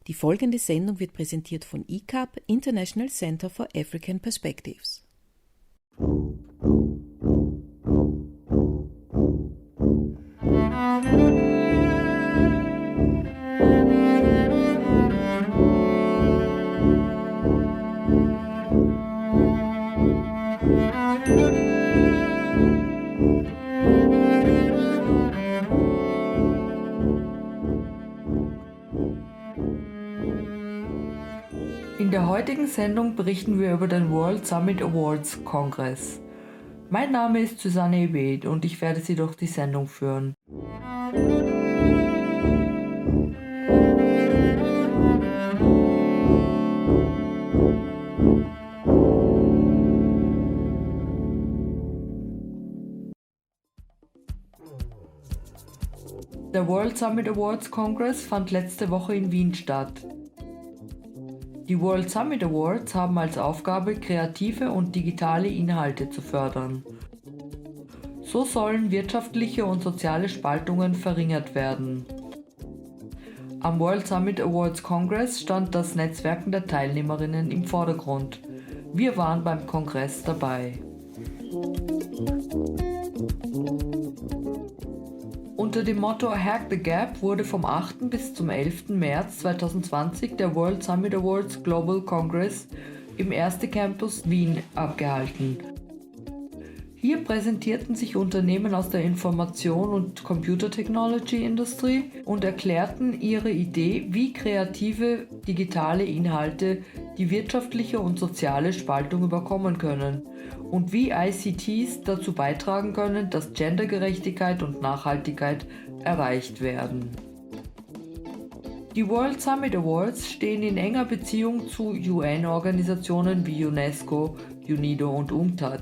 Die folgende Sendung wird präsentiert von ICAP, International Center for African Perspectives. In der heutigen Sendung berichten wir über den World Summit Awards Kongress. Mein Name ist Susanne Ebed und ich werde Sie durch die Sendung führen. Der World Summit Awards Kongress fand letzte Woche in Wien statt. Die World Summit Awards haben als Aufgabe, kreative und digitale Inhalte zu fördern. So sollen wirtschaftliche und soziale Spaltungen verringert werden. Am World Summit Awards Kongress stand das Netzwerken der Teilnehmerinnen im Vordergrund. Wir waren beim Kongress dabei. Unter dem Motto Hack the Gap wurde vom 8. bis zum 11. März 2020 der World Summit Awards Global Congress im Erste Campus Wien abgehalten. Hier präsentierten sich Unternehmen aus der Information- und Computer-Technology-Industrie und erklärten ihre Idee, wie kreative, digitale Inhalte die wirtschaftliche und soziale Spaltung überkommen können und wie ICTs dazu beitragen können, dass Gendergerechtigkeit und Nachhaltigkeit erreicht werden. Die World Summit Awards stehen in enger Beziehung zu UN-Organisationen wie UNESCO, UNIDO und Unter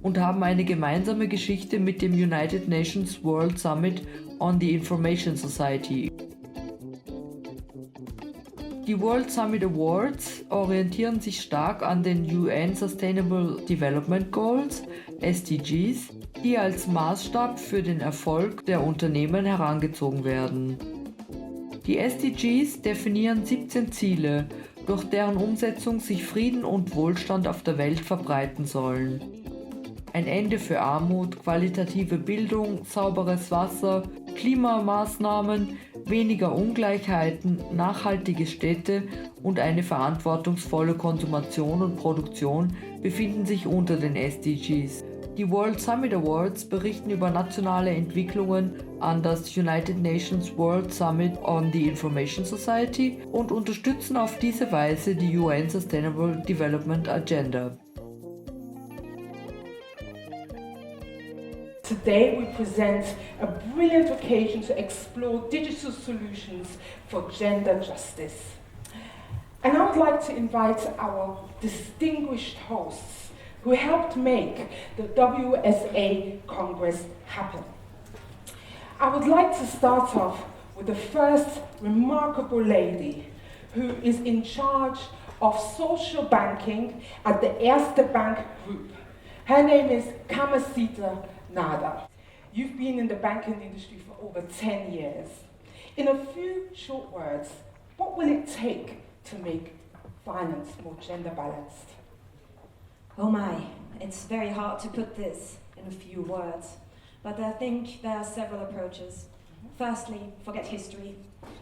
und haben eine gemeinsame Geschichte mit dem United Nations World Summit on the Information Society. Die World Summit Awards orientieren sich stark an den UN Sustainable Development Goals, SDGs, die als Maßstab für den Erfolg der Unternehmen herangezogen werden. Die SDGs definieren 17 Ziele, durch deren Umsetzung sich Frieden und Wohlstand auf der Welt verbreiten sollen. Ein Ende für Armut, qualitative Bildung, sauberes Wasser, Klimamaßnahmen, weniger Ungleichheiten, nachhaltige Städte und eine verantwortungsvolle Konsumation und Produktion befinden sich unter den SDGs. Die World Summit Awards berichten über nationale Entwicklungen an das United Nations World Summit on the Information Society und unterstützen auf diese Weise die UN Sustainable Development Agenda. Today we present a brilliant occasion to explore digital solutions for gender justice. And I would like to invite our distinguished hosts who helped make the WSA Kongress happen. I would like to start off with the first remarkable lady who is in charge of social banking at the Erste Bank Group. Her name is Kamasita Nada. You've been in the banking industry for over 10 years. In a few short words, what will it take to make finance more gender balanced? Oh my, it's very hard to put this in a few words, but I think there are several approaches. Firstly, forget history.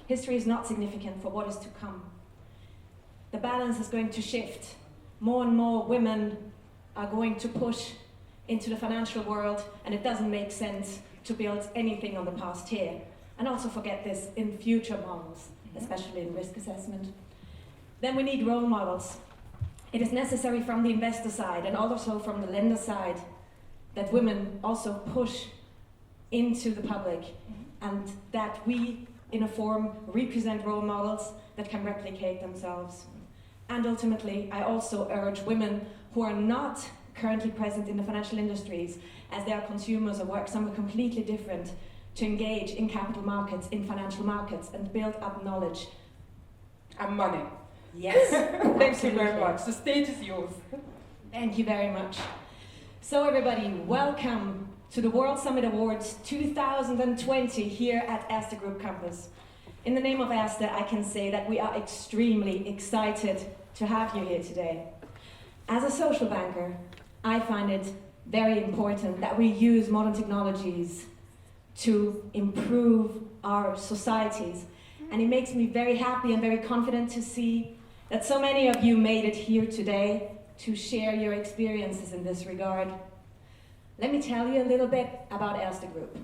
History is not significant for what is to come. The balance is going to shift. More and more women are going to push into the financial world, and it doesn't make sense to build anything on the past here. And also forget this in future models, especially in risk assessment. Then we need role models. It is necessary from the investor side and also from the lender side that women also push into the public and that we, in a form, represent role models that can replicate themselves. And ultimately, I also urge women who are not currently present in the financial industries, as they are consumers or work somewhere completely different, to engage in capital markets, in financial markets, and build up knowledge. And money. Yes. Thank you very much. The stage is yours. Thank you very much. So everybody, welcome to the World Summit Awards 2020 here at Erste Campus. In the name of Erste, I can say that we are extremely excited to have you here today. As a social banker, I find it very important that we use modern technologies to improve our societies. And it makes me very happy and very confident to see that so many of you made it here today to share your experiences in this regard. Let me tell you a little bit about Erste Group.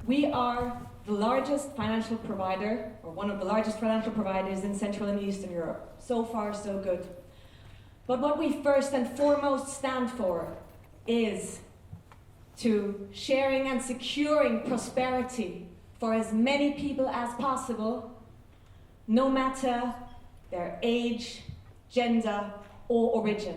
We are the largest financial provider, or one of the largest financial providers in Central and Eastern Europe. So far, so good. But what we first and foremost stand for is to sharing and securing prosperity for as many people as possible, no matter their age, gender, or origin.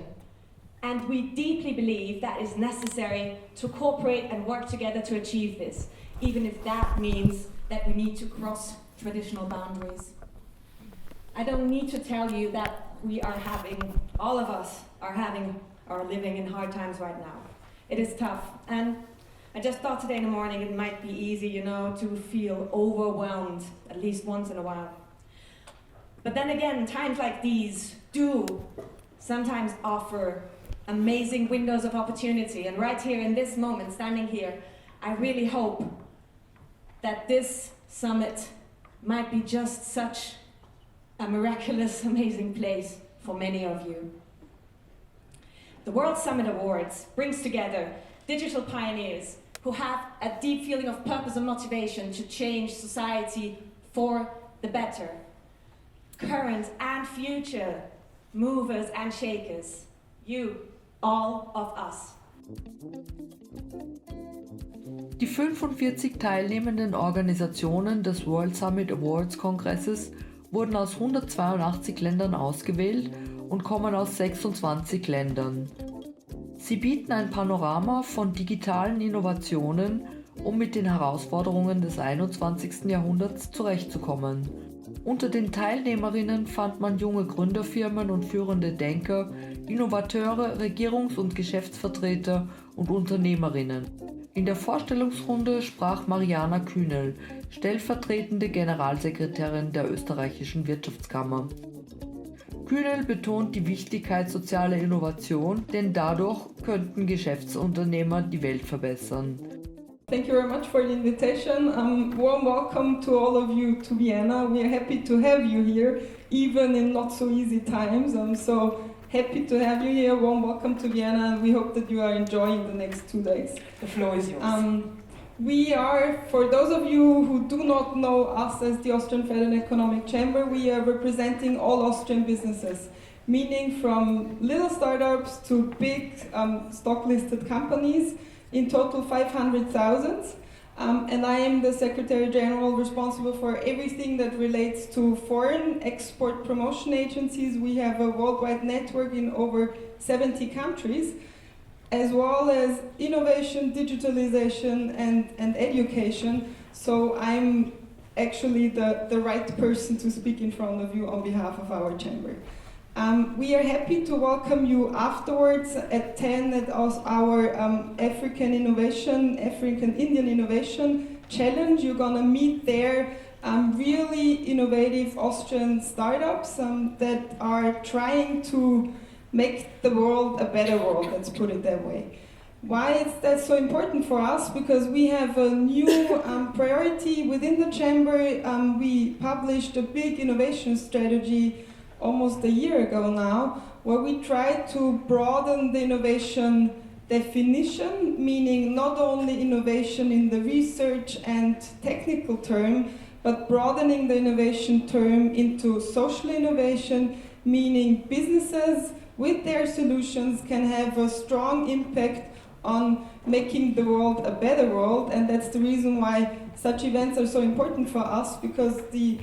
And we deeply believe that is necessary to cooperate and work together to achieve this, even if that means that we need to cross traditional boundaries. I don't need to tell you that all of us are living in hard times right now. It is tough, and I just thought today in the morning it might be easy, to feel overwhelmed at least once in a while. But then again, times like these do sometimes offer amazing windows of opportunity, and right here in this moment, standing here, I really hope that this summit might be just such a miraculous, amazing place for many of you. The World Summit Awards brings together digital pioneers who have a deep feeling of purpose and motivation to change society for the better. Current and future movers and shakers, you, all of us. Die 45 teilnehmenden Organisationen des World Summit Awards Kongresses wurden aus 182 Ländern ausgewählt und kommen aus 26 Ländern. Sie bieten ein Panorama von digitalen Innovationen, um mit den Herausforderungen des 21. Jahrhunderts zurechtzukommen. Unter den Teilnehmerinnen fand man junge Gründerfirmen und führende Denker, Innovateure, Regierungs- und Geschäftsvertreter und Unternehmerinnen. In der Vorstellungsrunde sprach Mariana Kühnel, stellvertretende Generalsekretärin der österreichischen Wirtschaftskammer. Kühnel betont die Wichtigkeit sozialer Innovation, denn dadurch könnten Geschäftsunternehmer die Welt verbessern. Thank you very much for the invitation. Warm welcome to all of you to Vienna. We are happy to have you here, even in not so easy times. I'm so happy to have you here. Warm welcome to Vienna, and we hope that you are enjoying the next 2 days. The floor is yours. We are, for those of you who do not know us as the Austrian Federal Economic Chamber, we are representing all Austrian businesses, meaning from little startups to big stock-listed companies, in total 500,000. And I am the Secretary General responsible for everything that relates to foreign export promotion agencies. We have a worldwide network in over 70 countries, as well as innovation, digitalization, and education. So I'm actually the right person to speak in front of you on behalf of our chamber. We are happy to welcome you afterwards at 10 at our African Indian Innovation Challenge. You're gonna meet there really innovative Austrian startups that are trying to make the world a better world, let's put it that way. Why is that so important for us? Because we have a new priority within the chamber. We published a big innovation strategy almost a year ago now, where we try to broaden the innovation definition, meaning not only innovation in the research and technical term, but broadening the innovation term into social innovation, meaning businesses with their solutions can have a strong impact on making the world a better world. And that's the reason why such events are so important for us, because the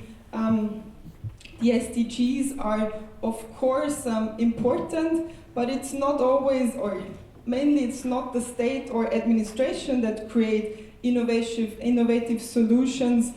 SDGs are, of course, important, but it's not always, or mainly it's not the state or administration that create innovative solutions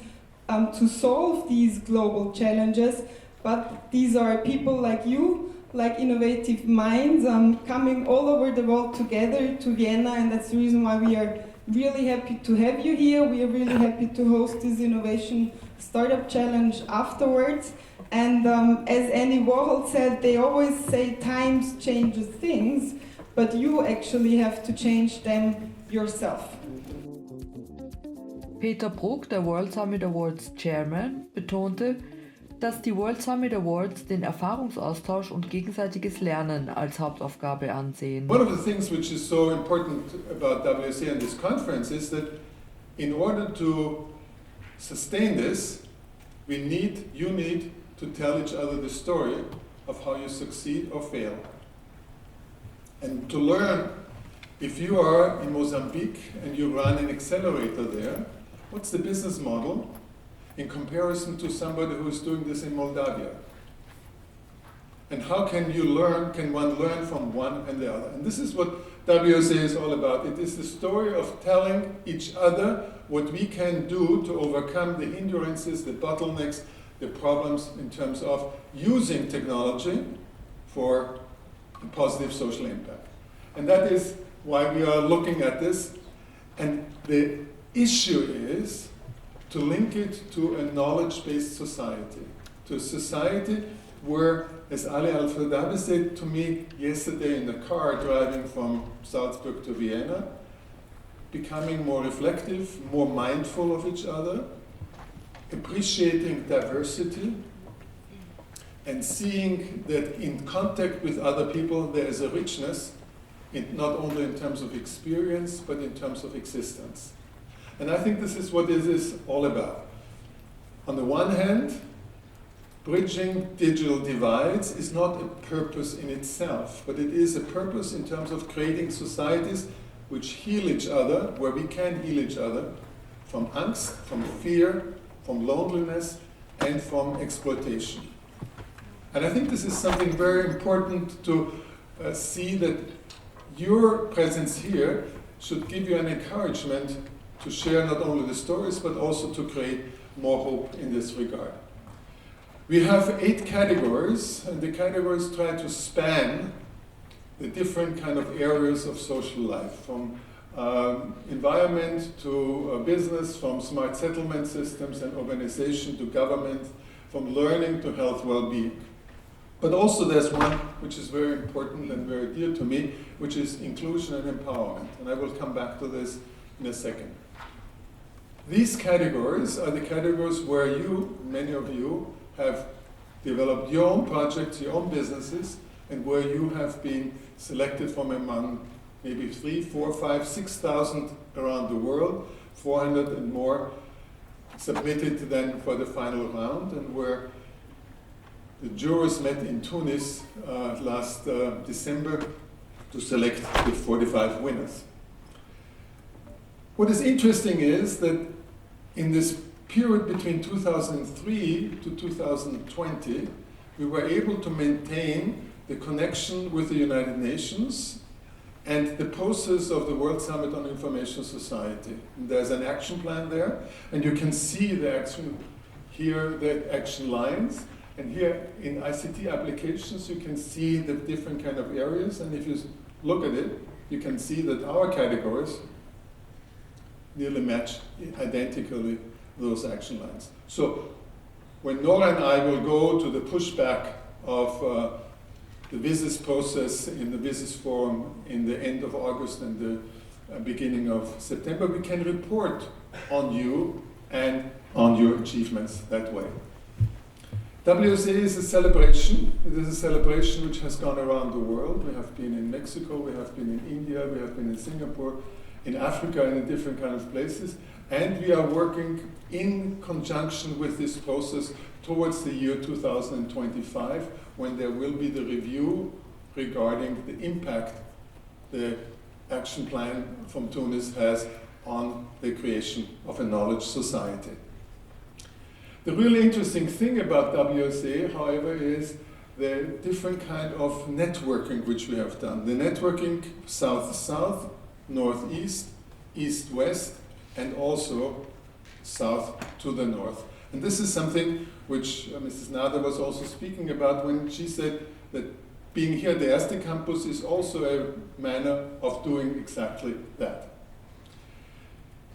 to solve these global challenges, but these are people like you, like innovative minds coming all over the world together to Vienna, and that's the reason why we are really happy to have you here. We are really happy to host this innovation startup challenge afterwards. And as Andy Warhol said, they always say times changes things, but you actually have to change them yourself. Peter Bruck, der World Summit Awards Chairman, betonte, dass die World Summit Awards den Erfahrungsaustausch und gegenseitiges Lernen als Hauptaufgabe ansehen. One of the things which is so important about WSA and this conference is that in order to sustain this, you need to tell each other the story of how you succeed or fail. And to learn, if you are in Mozambique and you run an accelerator there, what's the business model in comparison to somebody who is doing this in Moldavia? And how can one learn from one and the other? And this is what WSA is all about. It is the story of telling each other what we can do to overcome the hindrances, the bottlenecks, the problems in terms of using technology for a positive social impact. And that is why we are looking at this. And the issue is to link it to a knowledge-based society, to a society where, as Ali Al-Fadawi said to me yesterday in the car driving from Salzburg to Vienna, becoming more reflective, more mindful of each other, appreciating diversity, and seeing that in contact with other people there is a richness, not only in terms of experience, but in terms of existence. And I think this is what this is all about. On the one hand, bridging digital divides is not a purpose in itself, but it is a purpose in terms of creating societies which heal each other, where we can heal each other from angst, from fear, from loneliness, and from exploitation. And I think this is something very important to see, that your presence here should give you an encouragement to share not only the stories, but also to create more hope in this regard. We have 8 categories, and the categories try to span the different kind of areas of social life, from environment to business, from smart settlement systems and organization to government, from learning to health well-being. But also there's one which is very important and very dear to me, which is inclusion and empowerment. And I will come back to this in a second. These categories are the categories where many of you, have developed your own projects, your own businesses, and where you have been selected from among maybe 3,000, 4,000, 5,000, 6,000 around the world, 400 and more submitted then for the final round, and where the jurors met in Tunis last December to select the 45 winners. What is interesting is that in this period between 2003 to 2020, we were able to maintain the connection with the United Nations and the process of the World Summit on Information Society. And there's an action plan there, and you can see the action here, the action lines. And here in ICT applications, you can see the different kind of areas. And if you look at it, you can see that our categories nearly match identically those action lines. So when Nora and I will go to the pushback of the business process in the business forum in the end of August and the beginning of September, we can report on you and on your achievements that way. WSA is a celebration. It is a celebration which has gone around the world. We have been in Mexico, we have been in India, we have been in Singapore, in Africa, and in different kind of places. And we are working in conjunction with this process towards the year 2025, when there will be the review regarding the impact the action plan from Tunis has on the creation of a knowledge society. The really interesting thing about WSA, however, is the different kind of networking which we have done. The networking south-south, northeast, east-west, and also south to the north. And this is something which Mrs. Nader was also speaking about when she said that being here at the Erste Campus is also a manner of doing exactly that.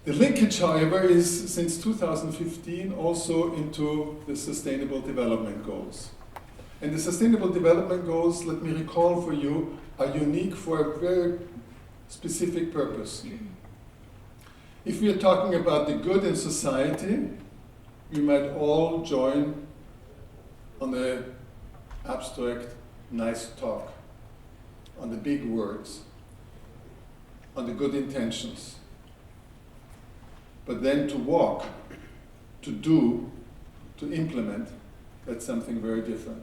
The linkage, however, is since 2015 also into the Sustainable Development Goals. And the Sustainable Development Goals, let me recall for you, are unique for a very specific purpose. If we are talking about the good in society, we might all join on the abstract, nice talk, on the big words, on the good intentions. But then to walk, to do, to implement, that's something very different.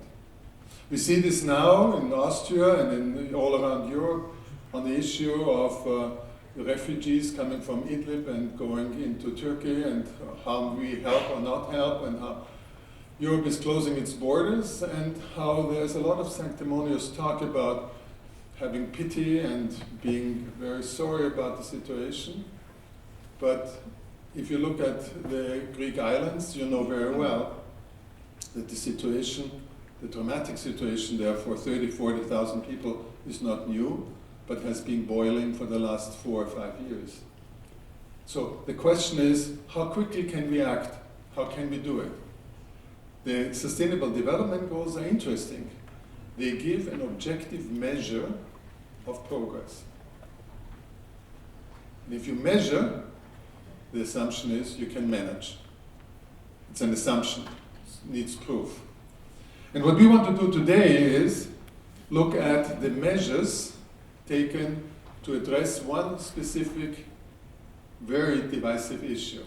We see this now in Austria and all around Europe on the issue of the refugees coming from Idlib and going into Turkey, and how we help or not help, and how Europe is closing its borders, and how there's a lot of sanctimonious talk about having pity and being very sorry about the situation. But if you look at the Greek islands, you know very well that the situation, the dramatic situation there for 40,000 people is not new, but has been boiling for the last 4 or 5 years. So the question is, how quickly can we act? How can we do it? The Sustainable Development Goals are interesting. They give an objective measure of progress. And if you measure, the assumption is you can manage. It's an assumption, it needs proof. And what we want to do today is look at the measures taken to address one specific, very divisive issue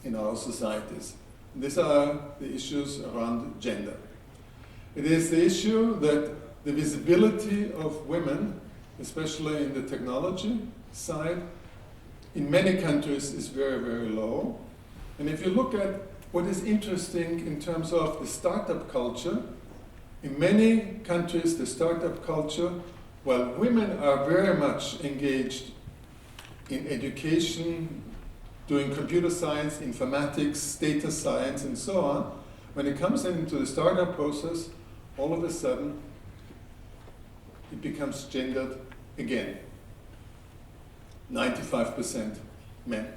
in our societies. And these are the issues around gender. It is the issue that the visibility of women, especially in the technology side, in many countries is very, very low. And if you look at what is interesting in terms of the startup culture, in many countries the startup culture, while women are very much engaged in education, doing computer science, informatics, data science, and so on, when it comes into the startup process, all of a sudden it becomes gendered again. 95% men.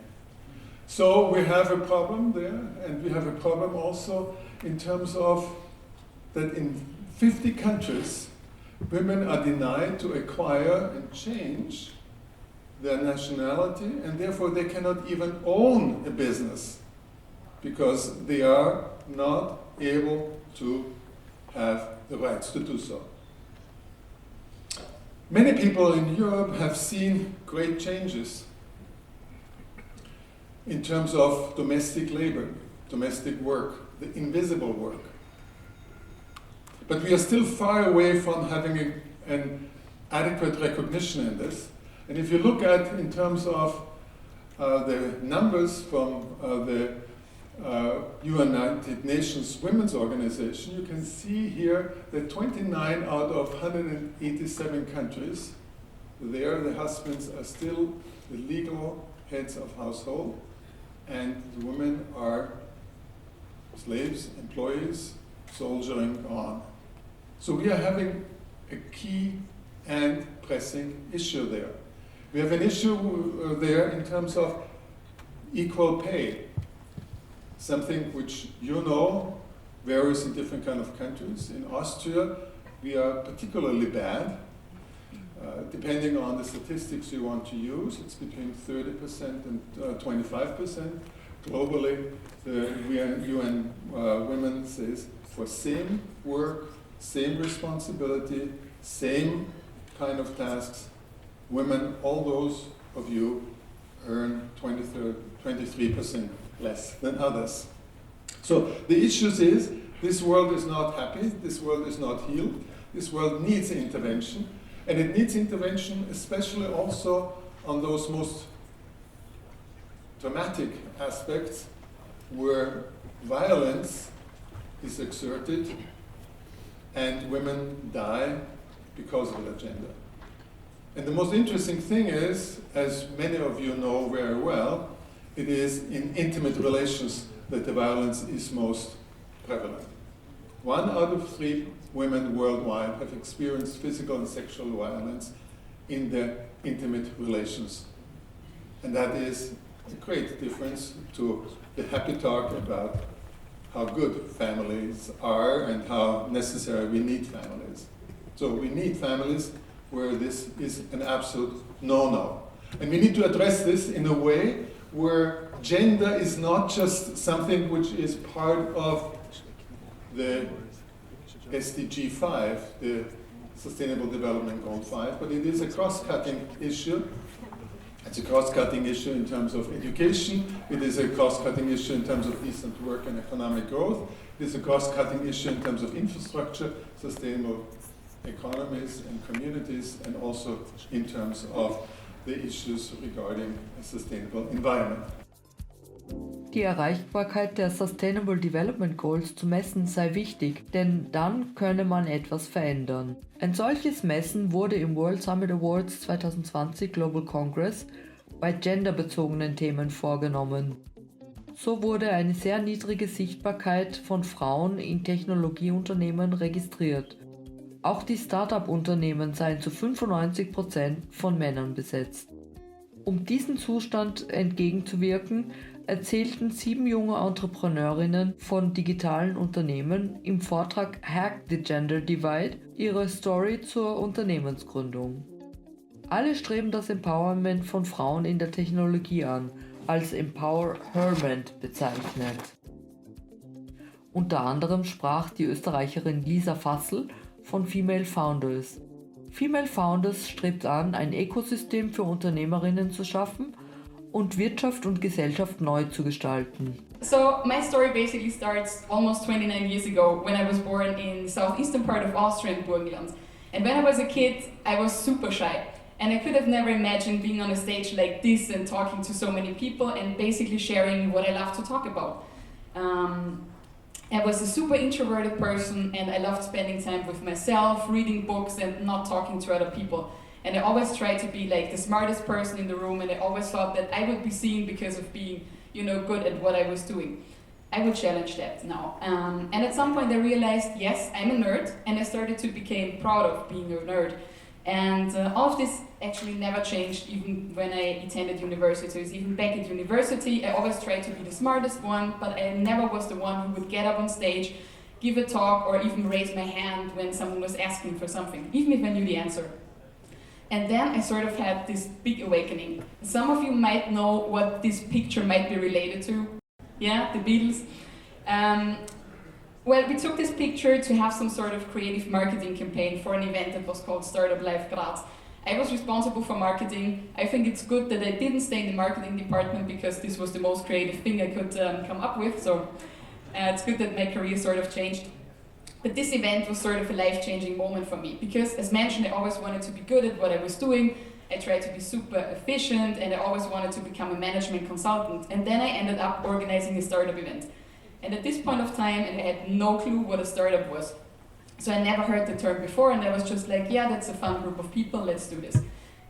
So we have a problem there, and we have a problem also in terms of that in 50 countries, women are denied to acquire and change their nationality, and therefore they cannot even own a business because they are not able to have the rights to do so. Many people in Europe have seen great changes in terms of domestic labor, domestic work, the invisible work. But we are still far away from having an adequate recognition in this. And if you look at, in terms of the numbers from the United Nations Women's Organization, you can see here that 29 out of 187 countries, there the husbands are still the legal heads of household, and the women are slaves, employees, soldiering on. So we are having a key and pressing issue there. We have an issue there in terms of equal pay, something which you know varies in different kind of countries. In Austria, we are particularly bad. Depending on the statistics you want to use, it's between 30% and 25%. Globally, the UN Women says for same work, same responsibility, same kind of tasks, women, all those of you, earn 23% less than others. So the issue is, this world is not happy, this world is not healed, this world needs intervention, and it needs intervention especially also on those most dramatic aspects where violence is exerted and women die because of their gender. And the most interesting thing is, as many of you know very well, it is in intimate relations that the violence is most prevalent. 1 out of 3 women worldwide have experienced physical and sexual violence in their intimate relations. And that is a great difference to the happy talk about how good families are and how necessary we need families. So we need families where this is an absolute no-no. And we need to address this in a way where gender is not just something which is part of the SDG 5, the Sustainable Development Goal 5, but it is a cross-cutting issue. It's a cross-cutting issue in terms of education. It is a cross-cutting issue in terms of decent work and economic growth. It is a cross-cutting issue in terms of infrastructure, sustainable economies and communities, and also in terms of the issues regarding a sustainable environment. Die Erreichbarkeit der Sustainable Development Goals zu messen sei wichtig, denn dann könne man etwas verändern. Ein solches Messen wurde im World Summit Awards 2020 Global Congress bei genderbezogenen Themen vorgenommen. So wurde eine sehr niedrige Sichtbarkeit von Frauen in Technologieunternehmen registriert. Auch die Start-up-Unternehmen seien zu 95% von Männern besetzt. Um diesem Zustand entgegenzuwirken, erzählten 7 junge Entrepreneurinnen von digitalen Unternehmen im Vortrag Hack the Gender Divide ihre Story zur Unternehmensgründung. Alle streben das Empowerment von Frauen in der Technologie an, als Empowerment bezeichnet. Unter anderem sprach die Österreicherin Lisa Fassel von Female Founders. Female Founders strebt an, ein Ökosystem für Unternehmerinnen zu schaffen und Wirtschaft und Gesellschaft neu zu gestalten. So my story basically starts almost 29 years ago when I was born in the southeastern part of Austria in Burgenland. And when I was a kid, I was super shy. And I could have never imagined being on a stage like this and talking to so many people and basically sharing what I love to talk about. I was a super introverted person and I loved spending time with myself, reading books and not talking to other people. And I always tried to be like the smartest person in the room, and I always thought that I would be seen because of being, good at what I was doing. I would challenge that now. And at some point I realized, yes, I'm a nerd, and I started to become proud of being a nerd. And all of this actually never changed even when I attended university. So even back at university, I always tried to be the smartest one, but I never was the one who would get up on stage, give a talk, or even raise my hand when someone was asking for something, even if I knew the answer. And then I sort of had this big awakening. Some of you might know what this picture might be related to. Yeah, the Beatles. Well, we took this picture to have some sort of creative marketing campaign for an event that was called Startup Life Graz. I was responsible for marketing. I think it's good that I didn't stay in the marketing department because this was the most creative thing I could come up with. So it's good that my career sort of changed. But this event was sort of a life-changing moment for me because, as mentioned, I always wanted to be good at what I was doing. I tried to be super efficient and I always wanted to become a management consultant. And then I ended up organizing a startup event. And at this point of time, I had no clue what a startup was. So I never heard the term before, and I was just like, yeah, that's a fun group of people, let's do this.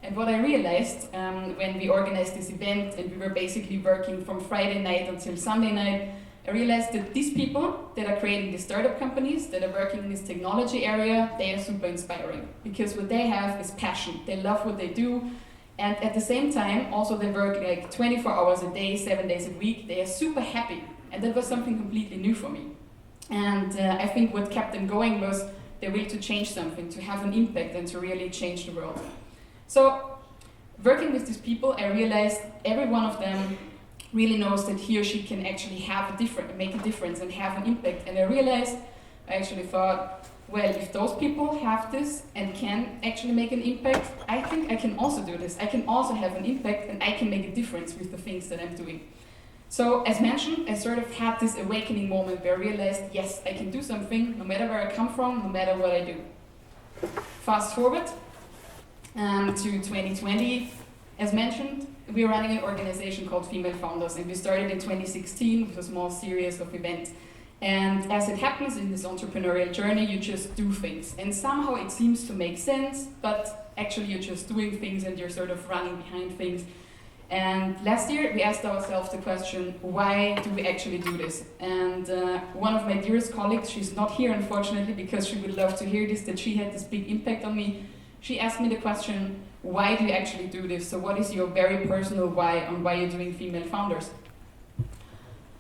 And what I realized when we organized this event and we were basically working from Friday night until Sunday night, I realized that these people that are creating these startup companies, that are working in this technology area, they are super inspiring. Because what they have is passion. They love what they do. And at the same time, also they work like 24 hours a day, 7 days a week. They are super happy. And that was something completely new for me. And I think what kept them going was their will to change something, to have an impact and to really change the world. So working with these people, I realized every one of them really knows that he or she can actually make a difference and have an impact. And I actually thought, well, if those people have this and can actually make an impact, I think I can also do this. I can also have an impact and I can make a difference with the things that I'm doing. So as mentioned, I sort of had this awakening moment where I realized, yes, I can do something no matter where I come from, no matter what I do. Fast forward to 2020, as mentioned, we're running an organization called Female Founders, and we started in 2016 with a small series of events. And as it happens in this entrepreneurial journey, you just do things. And somehow it seems to make sense, but actually you're just doing things and you're sort of running behind things. And last year we asked ourselves the question, why do we actually do this? And one of my dearest colleagues, she's not here unfortunately because she would love to hear this, that she had this big impact on me. She asked me the question, why do you actually do this? So what is your very personal why on why you're doing female founders?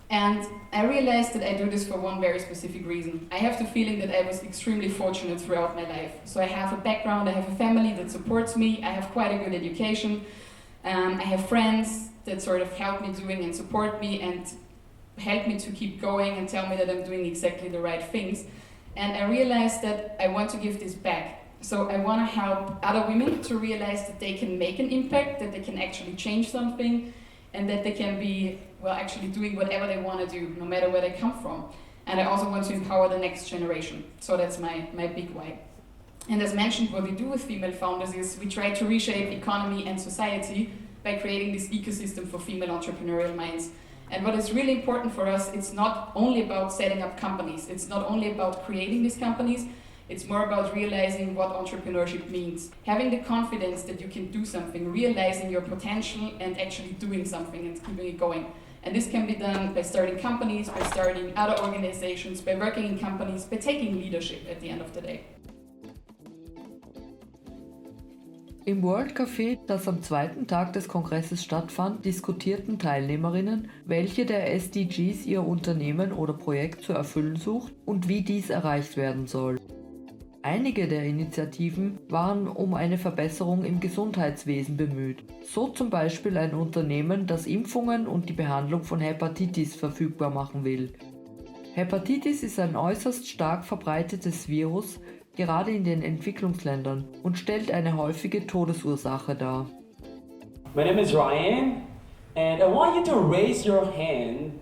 And I realized that I do this for one very specific reason. I have the feeling that I was extremely fortunate throughout my life. So I have a background, I have a family that supports me, I have quite a good education, I have friends that sort of help me doing and support me and help me to keep going and tell me that I'm doing exactly the right things. And I realized that I want to give this back. So I want to help other women to realize that they can make an impact, that they can actually change something, and that they can be, well, actually doing whatever they want to do, no matter where they come from. And I also want to empower the next generation. So that's my big why. And as mentioned, what we do with female founders is we try to reshape economy and society by creating this ecosystem for female entrepreneurial minds. And what is really important for us, it's not only about setting up companies, it's not only about creating these companies, it's more about realizing what entrepreneurship means. Having the confidence that you can do something, realizing your potential and actually doing something and keeping it going. And this can be done by starting companies, by starting other organizations, by working in companies, by taking leadership at the end of the day. Im World Café, das am zweiten Tag des Kongresses stattfand, diskutierten Teilnehmerinnen, welche der SDGs ihr Unternehmen oder Projekt zu erfüllen sucht und wie dies erreicht werden soll. Einige der Initiativen waren um eine Verbesserung im Gesundheitswesen bemüht. So zum Beispiel ein Unternehmen, das Impfungen und die Behandlung von Hepatitis verfügbar machen will. Hepatitis ist ein äußerst stark verbreitetes Virus, gerade in den Entwicklungsländern, und stellt eine häufige Todesursache dar. My name is Ryan, and I want you to raise your hand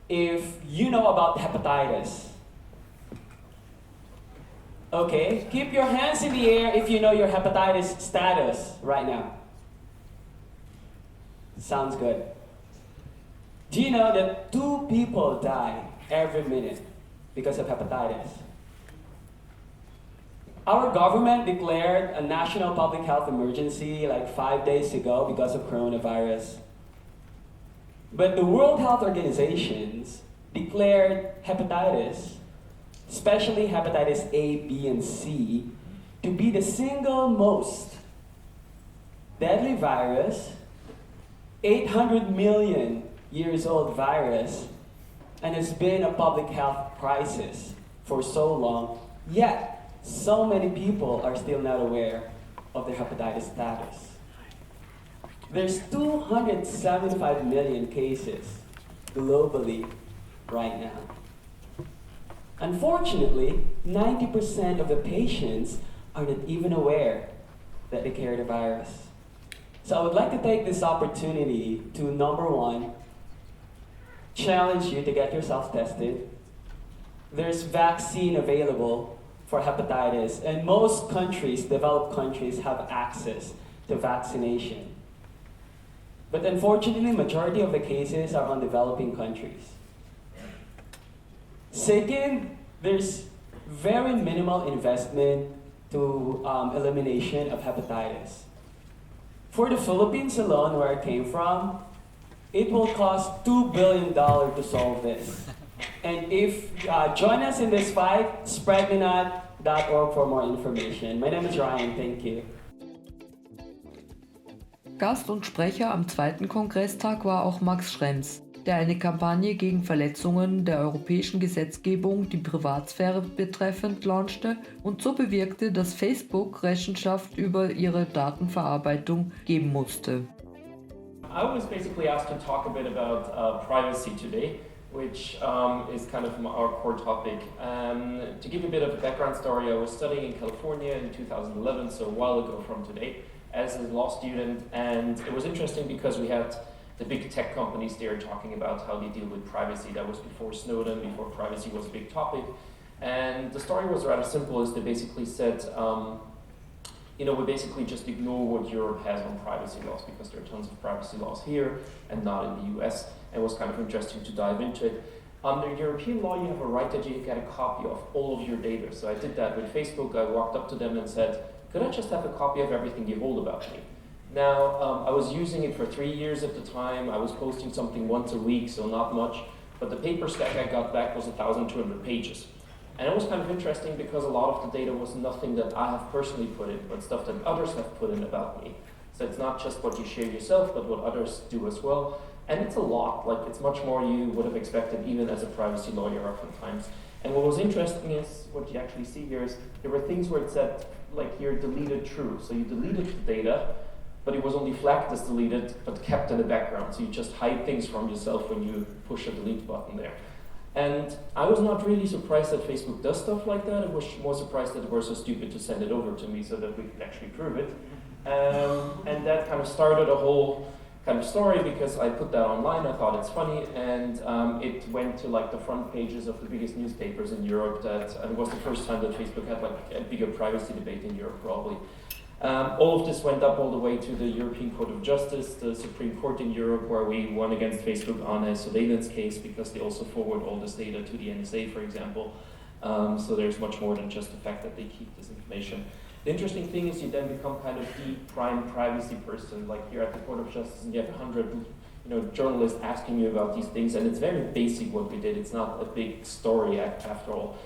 if you know about hepatitis. Okay, keep your hands in the air if you know your hepatitis status right now. Sounds good. Do you know that 2 people die every minute because of hepatitis? Our government declared a national public health emergency like 5 days ago because of coronavirus. But the World Health Organization declared hepatitis, especially hepatitis A, B, and C, to be the single most deadly virus, 800 million years old virus, and it's been a public health crisis for so long, yet so many people are still not aware of their hepatitis status. There's 275 million cases globally right now. Unfortunately, 90% of the patients are not even aware that they carry the virus. So I would like to take this opportunity to, number one, challenge you to get yourself tested. There's vaccine available for hepatitis, and most countries, developed countries, have access to vaccination. But unfortunately, majority of the cases are on developing countries. Second, there's very minimal investment to elimination of hepatitis. For the Philippines alone, where I came from, it will cost $2 billion to solve this. And if join us in this fight, spreadthenut.org for more information. My name is Ryan, thank you. Gast und Sprecher am zweiten Kongresstag war auch Max Schrems, der eine Kampagne gegen Verletzungen der europäischen Gesetzgebung, die Privatsphäre betreffend, launchte und so bewirkte, dass Facebook Rechenschaft über ihre Datenverarbeitung geben musste. I was basically asked to talk a bit about privacy today, which is kind of our core topic. To give you a bit of a background story, I was studying in California in 2011, so a while ago from today, as a law student, and it was interesting because we had the big tech companies there talking about how they deal with privacy. That was before Snowden, before privacy was a big topic. And the story was rather simple, is they basically said, we basically just ignore what Europe has on privacy laws because there are tons of privacy laws here and not in the US. And it was kind of interesting to dive into it. Under European law, you have a right that you get a copy of all of your data. So I did that with Facebook. I walked up to them and said, could I just have a copy of everything you hold about me? Now, I was using it for 3 years at the time. I was posting something once a week, so not much. But the paper stack I got back was 1,200 pages. And it was kind of interesting because a lot of the data was nothing that I have personally put in, but stuff that others have put in about me. So it's not just what you share yourself, but what others do as well. And it's a lot, like it's much more you would have expected even as a privacy lawyer oftentimes. And what was interesting is, what you actually see here is, there were things where it said, like here, deleted true. So you deleted the data, but it was only flagged as deleted, but kept in the background. So you just hide things from yourself when you push a delete button there. And I was not really surprised that Facebook does stuff like that. I was more surprised that they were so stupid to send it over to me so that we could actually prove it. And that kind of started a whole kind of story because I put that online, I thought it's funny, and it went to like the front pages of the biggest newspapers in Europe. And it was the first time that Facebook had like a bigger privacy debate in Europe probably. All of this went up all the way to the European Court of Justice, the Supreme Court in Europe, where we won against Facebook on a surveillance case because they also forward all this data to the NSA, for example. So there's much more than just the fact that they keep this information. The interesting thing is you then become kind of the prime privacy person, like you're at the Court of Justice and you have 100 journalists asking you about these things, and it's very basic what we did. It's not a big story after all.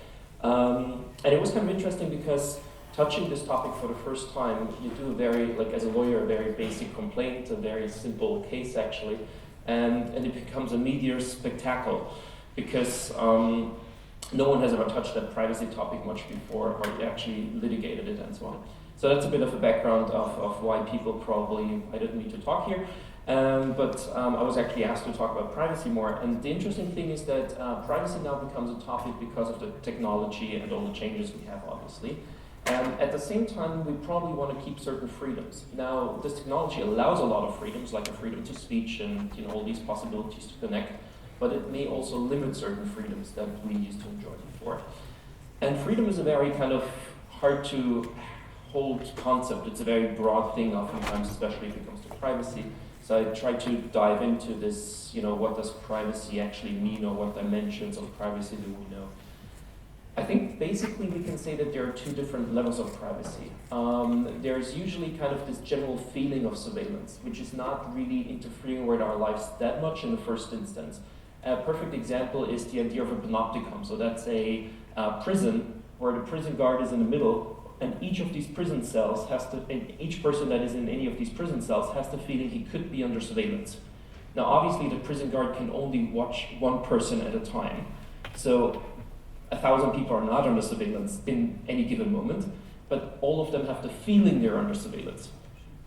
And it was kind of interesting because touching this topic for the first time, you do a very, like as a lawyer, a very basic complaint, a very simple case actually, and it becomes a media spectacle because no one has ever touched that privacy topic much before or actually litigated it and so on. So that's a bit of a background of why people probably, I didn't need to talk here, but I was actually asked to talk about privacy more. And the interesting thing is that privacy now becomes a topic because of the technology and all the changes we have, obviously. At the same time, we probably want to keep certain freedoms. Now, this technology allows a lot of freedoms, like a freedom to speech and all these possibilities to connect, but it may also limit certain freedoms that we used to enjoy before. And freedom is a very kind of hard to hold concept. It's a very broad thing oftentimes, especially if it comes to privacy. So I try to dive into this, what does privacy actually mean, or what dimensions of privacy do we know? I think basically we can say that there are two different levels of privacy. There's usually kind of this general feeling of surveillance, which is not really interfering with our lives that much in the first instance. A perfect example is the idea of a panopticon. So that's a prison where the prison guard is in the middle, and each of these prison cells and each person that is in any of these prison cells has the feeling he could be under surveillance. Now obviously the prison guard can only watch one person at a time. So 1,000 people are not under surveillance in any given moment, but all of them have the feeling they're under surveillance.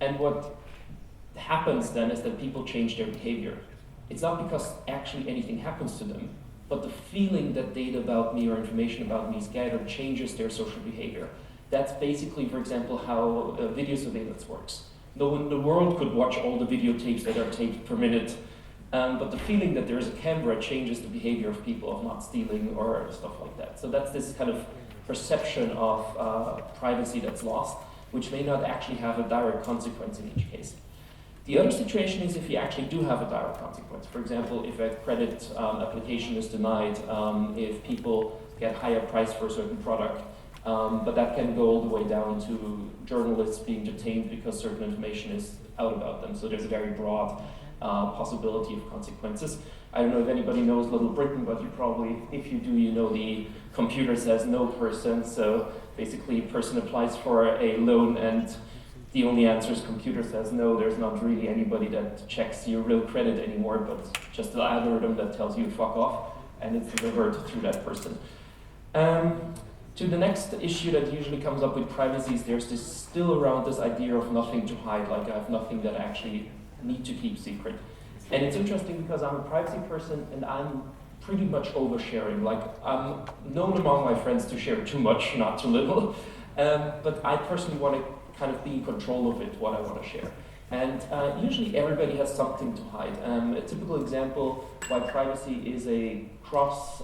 And what happens then is that people change their behavior. It's not because actually anything happens to them, but the feeling that data about me or information about me is gathered changes their social behavior. That's basically, for example, how video surveillance works. No one in the world could watch all the videotapes that are taped per minute, but the feeling that there is a camera changes the behavior of people of not stealing or stuff like that. So that's this kind of perception of privacy that's lost, which may not actually have a direct consequence in each case. The other situation is if you actually do have a direct consequence. For example, if a credit application is denied, if people get higher price for a certain product, but that can go all the way down to journalists being detained because certain information is out about them. So there's a very broad possibility of consequences. I don't know if anybody knows Little Britain, but you probably, if you do, you know the computer says no person. So basically a person applies for a loan and the only answer is computer says no. There's not really anybody that checks your real credit anymore, but just the algorithm that tells you fuck off, and it's delivered through that person. To the next issue that usually comes up with privacy is there's this still around this idea of nothing to hide, like I have nothing that I actually need to keep secret. And it's interesting because I'm a privacy person and I'm pretty much oversharing. Like I'm known among my friends to share too much, not too little. But I personally want to kind of be in control of it, what I want to share. And usually everybody has something to hide. A typical example why privacy is a cross-issue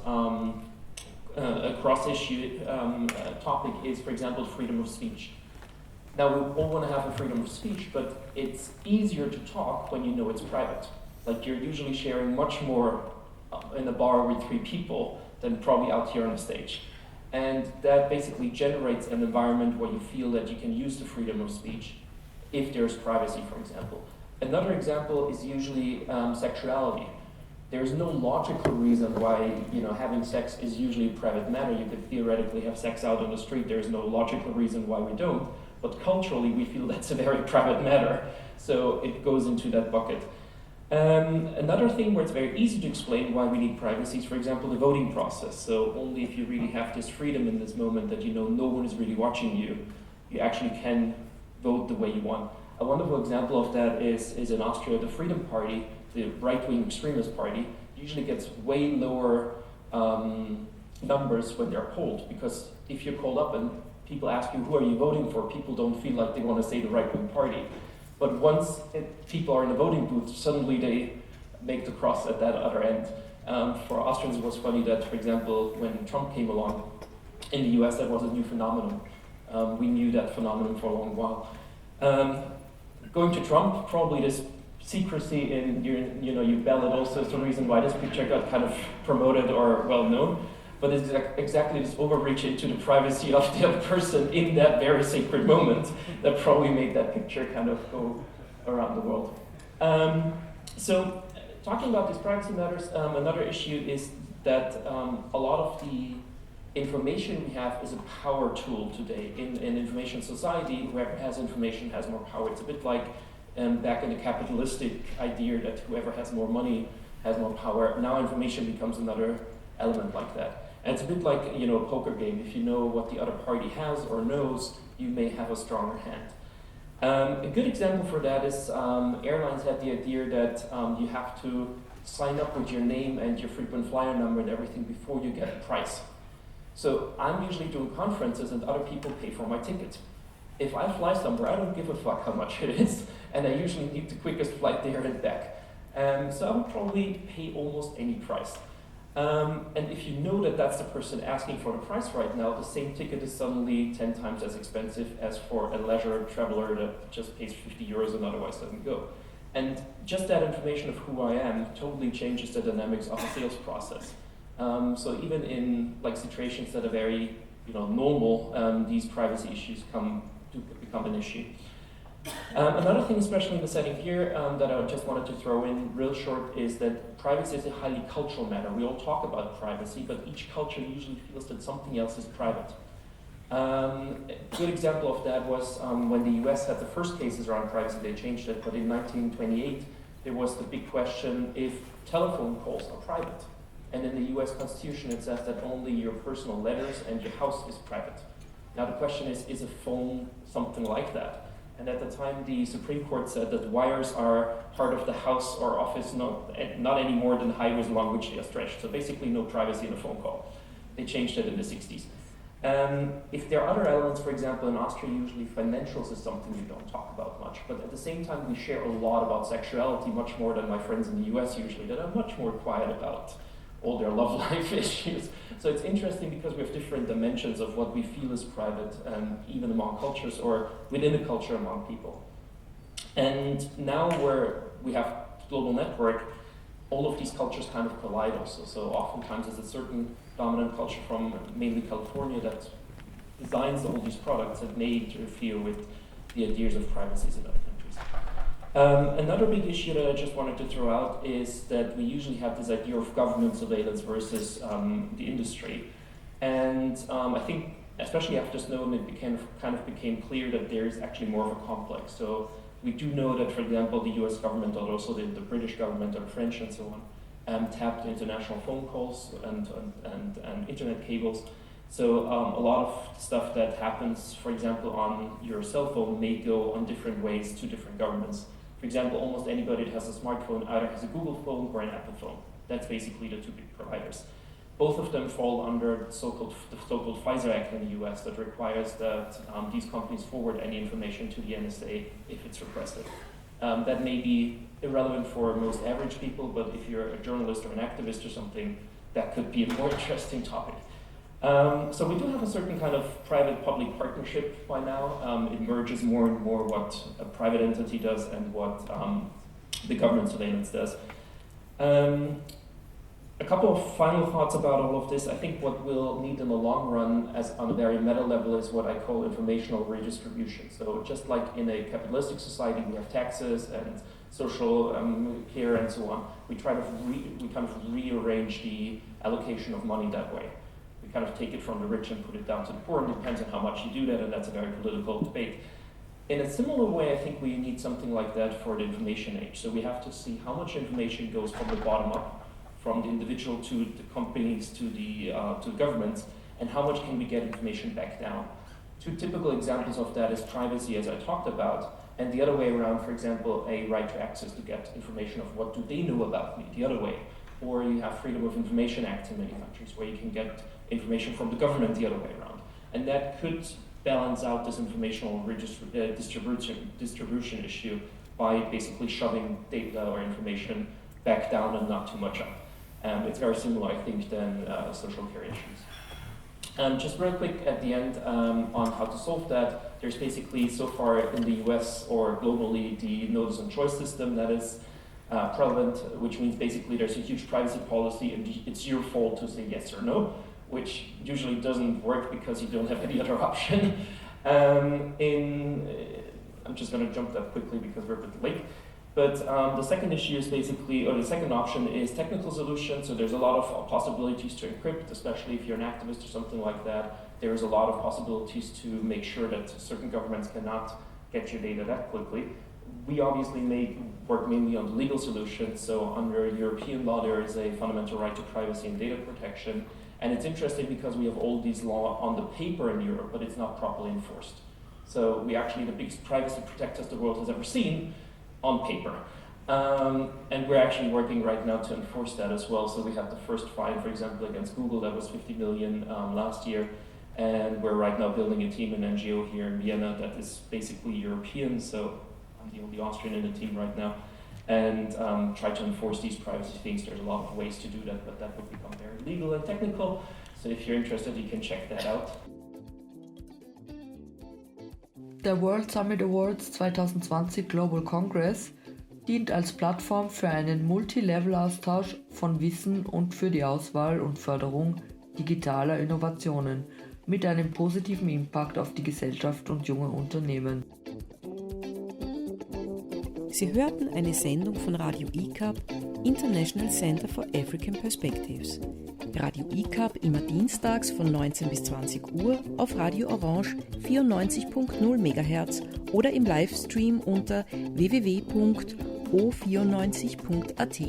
topic is, for example, freedom of speech. Now, we all want to have a freedom of speech, but it's easier to talk when you know it's private. Like, you're usually sharing much more in a bar with 3 people than probably out here on the stage. And that basically generates an environment where you feel that you can use the freedom of speech if there's privacy, for example. Another example is usually sexuality. there's no logical reason why having sex is usually a private matter. You could theoretically have sex out on the street. There's no logical reason why we don't. But culturally, we feel that's a very private matter. So it goes into that bucket. Another thing where it's very easy to explain why we need privacy is, for example, the voting process. So only if you really have this freedom in this moment that no one is really watching you, you actually can vote the way you want. A wonderful example of that is in Austria, the Freedom Party, the right-wing extremist party, usually gets way lower numbers when they're polled, because if you're called up and people ask you, who are you voting for, people don't feel like they want to say the right-wing party. But once people are in the voting booth, suddenly they make the cross at that other end. For Austrians, it was funny that, for example, when Trump came along in the US, that was a new phenomenon. We knew that phenomenon for a long while. Going to Trump, probably this secrecy in your ballot also is the reason why this picture got kind of promoted or well known. But it's exactly this overreach into the privacy of the other person in that very sacred moment that probably made that picture kind of go around the world. So talking about these privacy matters, another issue is that a lot of the information we have is a power tool today. In information society, whoever has information has more power. It's a bit like back in the capitalistic idea that whoever has more money has more power. Now information becomes another element like that. And it's a bit like a poker game. If you know what the other party has or knows, you may have a stronger hand. A good example for that is airlines had the idea that you have to sign up with your name and your frequent flyer number and everything before you get a price. So I'm usually doing conferences and other people pay for my ticket. If I fly somewhere, I don't give a fuck how much it is, and I usually need the quickest flight there and back. So I would probably pay almost any price. And if you know that that's the person asking for the price right now, the same ticket is suddenly 10 times as expensive as for a leisure traveler that just pays 50 euros and otherwise doesn't go. And just that information of who I am totally changes the dynamics of a sales process. So even in situations that are very normal, these privacy issues become an issue. Another thing, especially in the setting here, that I just wanted to throw in real short is that privacy is a highly cultural matter. We all talk about privacy, but each culture usually feels that something else is private. A good example of that was when the US had the first cases around privacy, they changed it, but in 1928, there was the big question if telephone calls are private. And in the US Constitution, it says that only your personal letters and your house is private. Now the question is a phone something like that? And at the time, the Supreme Court said that wires are part of the house or office, not any more than highways along which they are stretched. So basically no privacy in a phone call. They changed it in the 60s. If there are other elements, for example, in Austria, usually financials is something we don't talk about much. But at the same time, we share a lot about sexuality, much more than my friends in the US usually, that are much more quiet about all their love life issues. So it's interesting because we have different dimensions of what we feel is private, even among cultures or within a culture among people. And now where we have global network, all of these cultures kind of collide also. So oftentimes there's a certain dominant culture from mainly California that designs all these products that may interfere with the ideas of privacy in other countries. Another big issue that I just wanted to throw out is that we usually have this idea of government surveillance versus the industry. And I think, especially after Snowden, it became clear that there is actually more of a complex. So we do know that, for example, the US government, but also the British government or the French and so on, tapped international phone calls and internet cables. So a lot of stuff that happens, for example, on your cell phone may go on different ways to different governments. For example, almost anybody that has a smartphone either has a Google phone or an Apple phone. That's basically the two big providers. Both of them fall under the so-called FISA Act in the US that requires that these companies forward any information to the NSA if it's requested. That may be irrelevant for most average people, but if you're a journalist or an activist or something, that could be a more interesting topic. So we do have a certain kind of private-public partnership by now. It merges more and more what a private entity does and what the government surveillance does. A couple of final thoughts about all of this. I think what we'll need in the long run, as on a very meta level, is what I call informational redistribution. So just like in a capitalistic society, we have taxes and social care and so on. We kind of rearrange the allocation of money that way. We kind of take it from the rich and put it down to the poor, and it depends on how much you do that, and that's a very political debate. In a similar way, I think we need something like that for the information age. So we have to see how much information goes from the bottom up, from the individual to the companies to the governments, and how much can we get information back down. Two typical examples of that is privacy, as I talked about, and the other way around, for example, a right to access to get information of what do they know about me, the other way. Or you have Freedom of Information Acts in many countries, where you can get information from the government the other way around. And that could balance out this informational distribution issue by basically shoving data or information back down and not too much up. It's very similar, I think, than social care issues. Just real quick at the end on how to solve that. There's basically, so far in the US or globally, the notice and choice system that is prevalent, which means basically there's a huge privacy policy and it's your fault to say yes or no, which usually doesn't work because you don't have any other option. I'm just going to jump that quickly because we're a bit late. But the second issue is basically, or the second option is technical solutions. So there's a lot of possibilities to encrypt, especially if you're an activist or something like that. There's a lot of possibilities to make sure that certain governments cannot get your data that quickly. We obviously work mainly on the legal solutions. So under European law, there is a fundamental right to privacy and data protection. And it's interesting because we have all these laws on the paper in Europe, but it's not properly enforced. So we actually the biggest privacy protectors the world has ever seen on paper. And we're actually working right now to enforce that as well. So we had the first fine, for example, against Google that was 50 million last year. And we're right now building a team, an NGO here in Vienna that is basically European. So I'm the only Austrian in the team right now. And try to enforce these privacy things. There's a lot of ways to do that, but that would become very legal and technical. So if you're interested, you can check that out. Der World Summit Awards 2020 Global Congress dient als Plattform für einen Multilevel-Austausch von Wissen und für die Auswahl und Förderung digitaler Innovationen mit einem positiven Impact auf die Gesellschaft und junge Unternehmen. Sie hörten eine Sendung von Radio ICAP, International Center for African Perspectives. Radio ICAP immer dienstags von 19 bis 20 Uhr auf Radio Orange 94.0 MHz oder im Livestream unter www.o94.at.